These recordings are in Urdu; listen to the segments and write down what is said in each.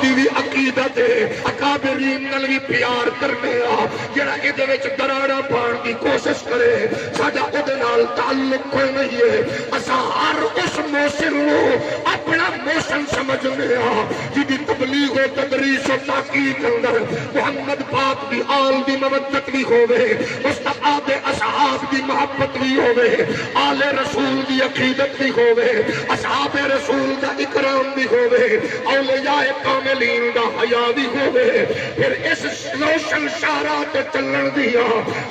دی بھی عقیدت ہے اکابرین نال بھی پیار کرنے جڑا ادھے وچ دراڑا پان کی کوشش کرے ساڈا اودے نال تعلق کوئی نہیں ہے اساں ہر اس موسن نو اپنا موسن سمجھنے جدی تبلیغ و تدریس و تحقیق اندر محمد پاک دی آل دی مودت بھی ہوے مصطفیٰ دے اصحاب دی محبت بھی ہوے آل رسول دی عقیدت بھی ہوے اصحاب رسول دا اکرام بھی ہوے اولیاء کاملین دا حیا بھی ہوے پھر اس روشن شاہراہ تے چلن دیا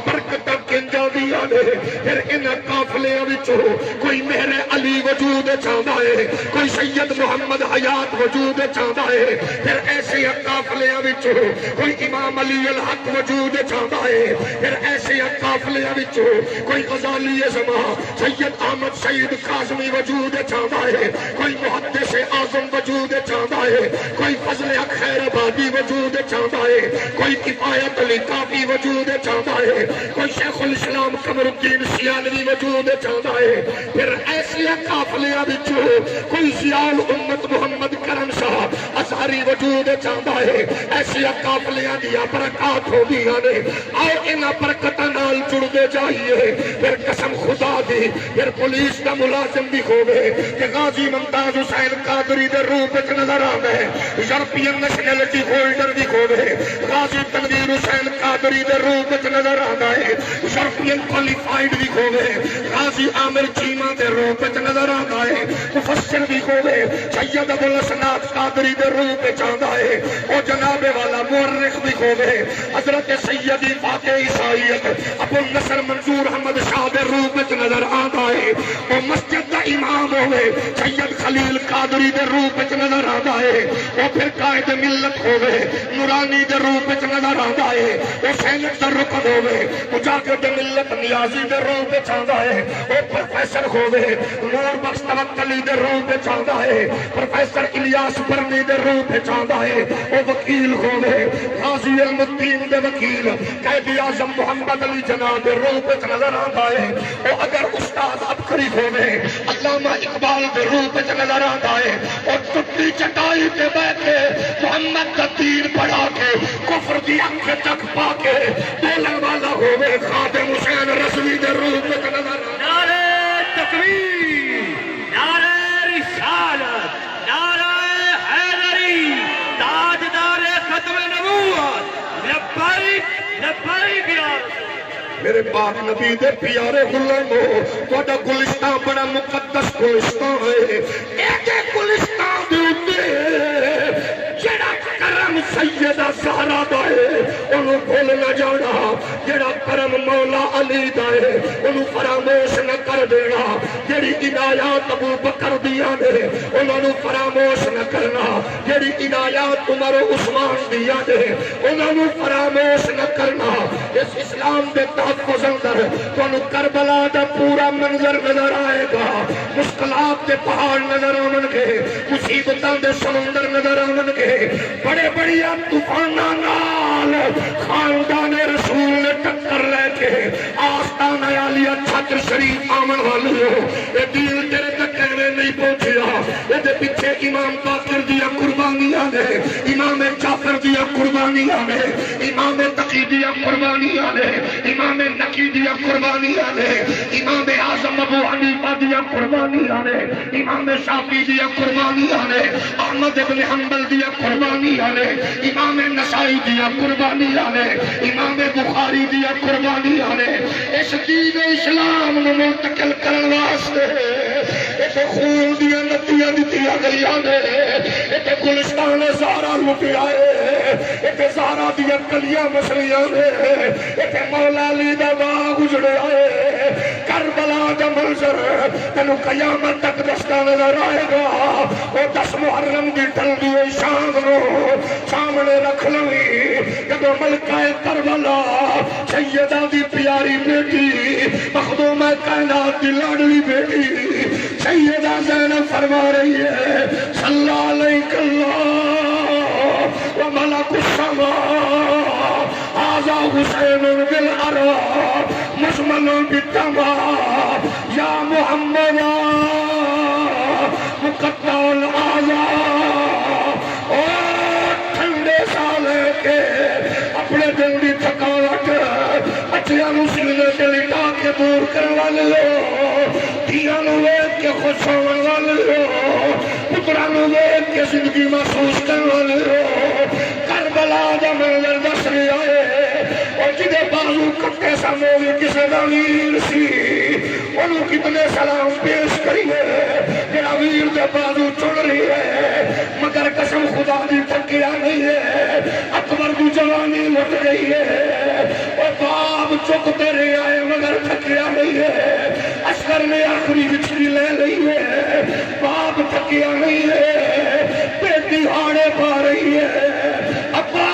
برکتاں کنجا دیا نے پھر ان قافلیاں وچوں کوئی میرے علی وجود چاہتا ہے کوئی سید محمد حیات وجود چاہتا ہے پھر ایسے قافلیاں وچوں کوئی امام علی الحق وجود چاہتا ہے پھر ایسے قافلیاں وچوں کوئی غزالی زمان سید احمد سعید کاظمی وجود چاہتا ہے کوئی محدث اعظم وجود چاہتا ہے کوئی فضل حق خیر آبادی وجود چاہتا ہے کوئی کفایت علی کافی وجود چاہتا ہے کوئی شیخ الاسلام قمر الدین سیالوی وجود چاہتا ہے پھر ایسی قافلیاں وچوں کوئی ضیاء امت محمد کرم شاہ ازہری وجود چاہتا ہے ایسی قافلیاں دیا برکات ہو دیا نے آؤ ان برکتاں نال جڑتے جائیے پھر قسم خدا دی پھر پولیس کا ملازم بھی ہوے کہ غازی ممتاز حسین قادری دے روپ وچ نظر آندا ہے یورپین نیشنلٹی ہولڈر بھی ہوے غازی تنویر حسین قادری دے روپ وچ نظر آندا ہے یورپین کوالیفائیڈ بھی ہوے غازی عامر چیمہ دے روپ وچ نظر آندا ہے مفسر بھی ہوے سید ابو الحسنات قادری دے روپ وچ آندا ہے او جناب والا مورخ بھی ہوے حضرت سیدی فاتح عیسائیت ابو النصر منظور احمد شاہ دے روپ وچ نظر آندا ہے او مسجد دا امام ہوے سید خلیل قادری دے روپ وچ نظر آندا ہے او پھر قائد ملت ہوے نورانی دے روپ وچ نظر آندا ہے او سینٹ دا رکن ہوے مجاہد ملت نیازی دے روپ وچ آندا ہے او پروفیسر ہوے نور بخش توکلی دے روپ وچ آندا ہے پروفیسر الیاس برنی دے روپ وچ آندا ہے او وکیل ہوے غازی علم الدین دے وکیل قائد اعظم محمد علی جناح دے روپ وچ نظر آندا ہے او اگر استاد عبقری ہوے علامہ اقبال دے روپ وچ نظر آندا ہے او ٹٹی چٹائی تے بیٹھ کے محمد دا دین پڑھا کے کفر دی اکھ تک پا کے بولن والا ہوے خادم حسین رضوی دے روپ وچ نظر آندا ہے نعرہ تکبیر نعرہ رسالت نعرہ حیدری تاجدار ختم نبوت لبیک لبیک یا میرے پاک نبی دے پیارے غلامو تہاڈا گلستان بڑا مقدس گلستان ہے ایک گلستان دے اوتے جڑا کرم سیدہ زہرا دا ہے انہوں بھول نہ جانا جڑا کرم مولا علی دا ہے انہوں فراموش نہ کر دینا جڑی عنایات ابو بکر دیا نے انہوں فراموش نہ کرنا جڑی عنایات عمر و عثمان دیا نے انہوں فراموش نہ کرنا اس اسلام دے تحفظ اندر تو کربلا دا پورا منظر نظر آئے گا مشکلات دے پہاڑ نظر آمن کے مصیبتاں دے سمندر نظر آمن کے بڑے بڑی طوفانہ نال خاندان رسول نے ٹکر لے کے آستان عالیہ چھتر شریف آمن والی ہو یہ دل تیرے تک کہنے نہیں پہنچیا یہ پیچھے امام باقر دیا قربانیاں نے امام جعفر دیا قربانیاں نے امام تقی دیا قربانیاں نے امام نقی دیا قربانیاں نے امام اعظم ابو حنیفہ دیا قربانیاں نے امام شافعی دیا قربانیاں نے احمد ابن حنبل دیا قربانیاں نے امام نسائی دیا قربانیاں نے امام بخاری دیا قربانیاں نے اس دین اسلام میں منتقل کرن واسطے ایتھے خون دیا ندیاں دتیاں گئیاں نے ایتھے گلستان زہرا لٹیا ہے ایتھے زہرا دیا گلیاں مسلیاں نے ایتھے مولا علی دا باغ اجڑیا ہے کربلا دا منظر تینوں قیامت تک دستا نظر آئے گا وہ 10 محرم دی ٹھل دی شام نو سامنے رکھ لوی جدو ملکہ کربلا سیدہ دی پیاری بیٹی مخدوم کائنات دی لاڈلی بیٹی سیدہ زینب فرما رہی ہے صلی علیک اللہ و ملک السماء آزا حسین بالعرا مشمل بالتما یا محمد مقطع الآزا بچیاں نو سینے تے لٹا کے دور کرن والے ہو، دھیاں نو ویکھ کے خوش ہون والے ہو، پتراں نو ویکھ کے زندگی محسوس کرن والے ہو۔ کربلا دا منظر دس رہا ہے، اور جدے بازو کٹے سن وہ بھی کسے دا ویر سی، انہوں کتنے سلام پیش کریے، میرا ویر دے بازو چڑھ رہی ہے، مگر قسم خدا دی تھکیا نہیں ہے، اکبر دی جوانی لٹ گئی ہے، اور باپ چکتے رہے آئے مگر تھکیا نہیں ہے، عسکر نے آخری بچری لے لئی ہے، باپ تھکیا نہیں ہے، بیٹی ہاڑے پا رہی ہے، ابا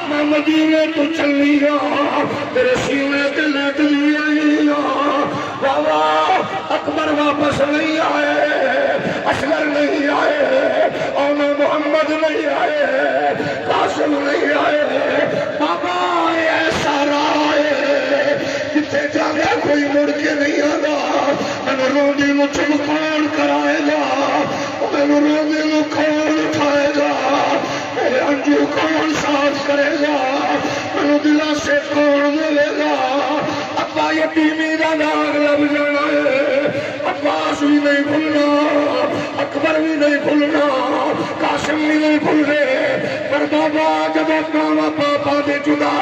میں مدینے تو چلی ہوں، تیرے سینے تے لیٹ لی بابا اکبر واپس نہیں آئے، اصغر نہیں آئے، اونا محمد نہیں آئے، قاسم نہیں آئے، بابا ایسا رائے جتے جانے کوئی مڑ کے نہیں آگا، میں روندی نو چمکان کرائے گا، میں روندی نو کون اٹھائے گا، میرے انجو کون صاف کرے گا، میں دلہ سے کون ملے گا، ابا یتیمی دا داغ لب جانا ہے، عباس بھی نہیں بھولنا، اکبر بھی نہیں بھولنا، قاسم بھی نہیں بھولنے، پر بابا جب ماما پاپا دے جدا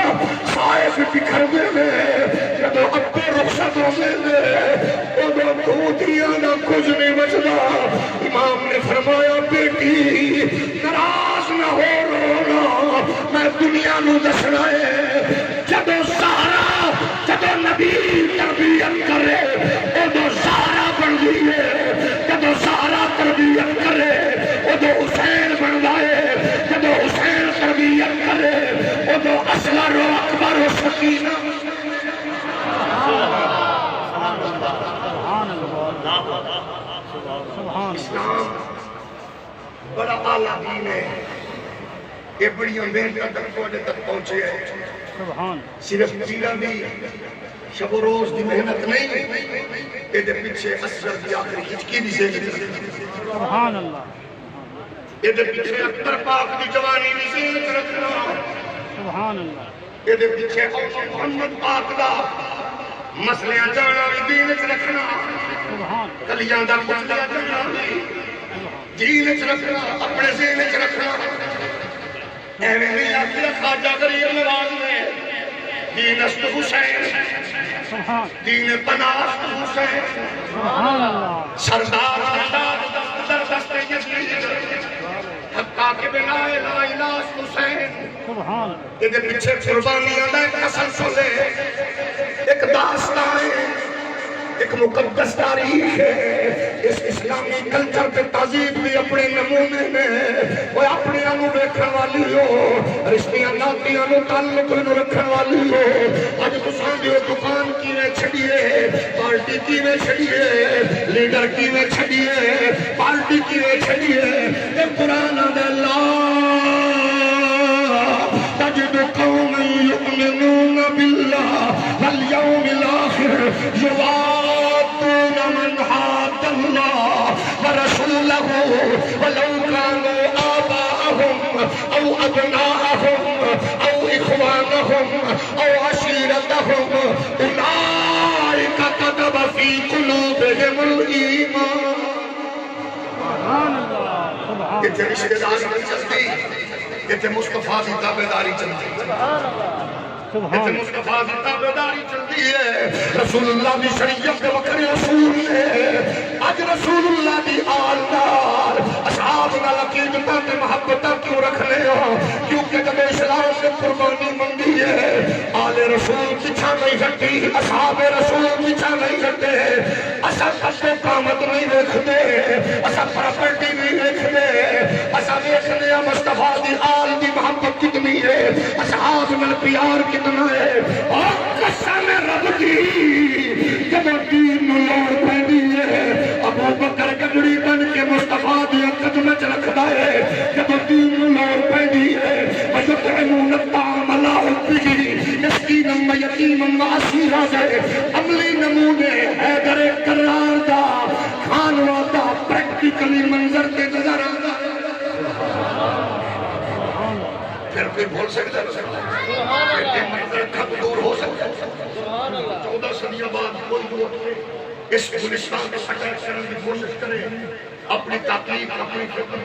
سائف بکھر دے میں، جب ابے رخصت ہو دے ادھر دھوتیاں نہ کچھ نہیں بچدا، امام نے فرمایا بیٹی ناراض نہ ہو رونا، میں دنیا نو دسنا ہے، جب سارا جب نبی تربیت کرے ادھر سارا بن گئی ہے، جب سارا تربیت کرے ادھر حسین بن گئے، جب حسین تربیت کرے ادھر اصغر و اکبر و سکینہ۔ اسلام بڑا اعلیٰ دین ہے، یہ بڑی محنت تک پہنچے ہے، صرف پیران دی شب و روز دی محنت نہیں، یہ دے پیچھے اثر دی آخری ہچکی دی زندگی، سبحان اللہ، یہ دے پیچھے اکبر پاک دی جوانی دی زندگی رکھنا، سبحان اللہ، یہ دے پیچھے محمد پاک دا مسئلیاں جانا بھی دین چ رکھنا، کلیاں دا مسئلیاں جانا بھی دین چ رکھنا، اپنے ذہن چ رکھنا، ایویں نہیں آخر خواجہ غریب نواز نے دین است حسین، دین پناست حسین، سردار در دست یزید، حقا کے بنا لا الہ حسین، یہ پیچھے قربانیاں دا ایک تسلسل ہے، ایک داستان ہے، ایک مقدس تاریخ ہے، اس اسلامی کلچر پہ تہذیب بھی اپنے نمونے میں وہ اپنے انو رکھن والی ہو، رشتیاں ناتیاں نو تعلق نو رکھن والی ہو، اج تساں دی دکان کیویں چھڈیے، پارٹی کیویں چھڈیے، لیڈر کیویں چھڈیے، پارٹی کیویں چھڈیے، اے قرآن دے اللہ تجد قوم یؤمنون باللہ والیوم الاخر یوادون من حاد اللہ ورسولہ ولو كانوا آباءهم او ابناءهم او اخوانهم او عشیرتهم اولئک كتب في قلوبهم الایمان۔ یہ تیری رشتہ داری نہیں چلتی، یہ مصطفیٰ کی تابعداری چلتی ہے، مصطفیٰ کی تابعداری چلتی ہے، رسول اللہ کی شریعت کے وقت رسول نے اج رسول اللہ کی آل نال اصحاب نال عقیدتاں تے محبتاں کیوں رکھنے ہو؟ کیونکہ جب اسلام نے قربانی منگی ہے، آل رسول پیچھا نہیں ہٹی، اصحاب رسول پیچھا نہیں ہٹے، اسا کسے قامت نہیں دیکھتے، اسا پراپرٹی نہیں دیکھتے، اسا دیکھنے مصطفیٰ دی آل دی محبت کتنی ہے، اصحاب نال پیار کتنا ہے، اور قسم رب دی جب دین نو لوڑ پیندی ہے، ابو بکر گگڑی بن کے مصطفیٰ دی قدم وچ رکھدا ہے، جب دین نو لوڑ پیندی ہے، وَيُطْعِمُونَ الطَّعَامَ عَلَىٰ حُبِّهِ مِسْكِینًا وَیَتِیمًا وَاسِیرًا دے عملی نمونے حیدر کرار دا کھانوا دا پریکٹیکلی منظر تے نظر آندا ہے۔ پھر کوئی بول سکتا ہے منظر کب دور ہو سکتا ہے 14 صدیوں بعد کوئی لوگ اس گلستان کو اٹیک کرنے کی کوشش کرے اپنی تحقیق اپنی فکر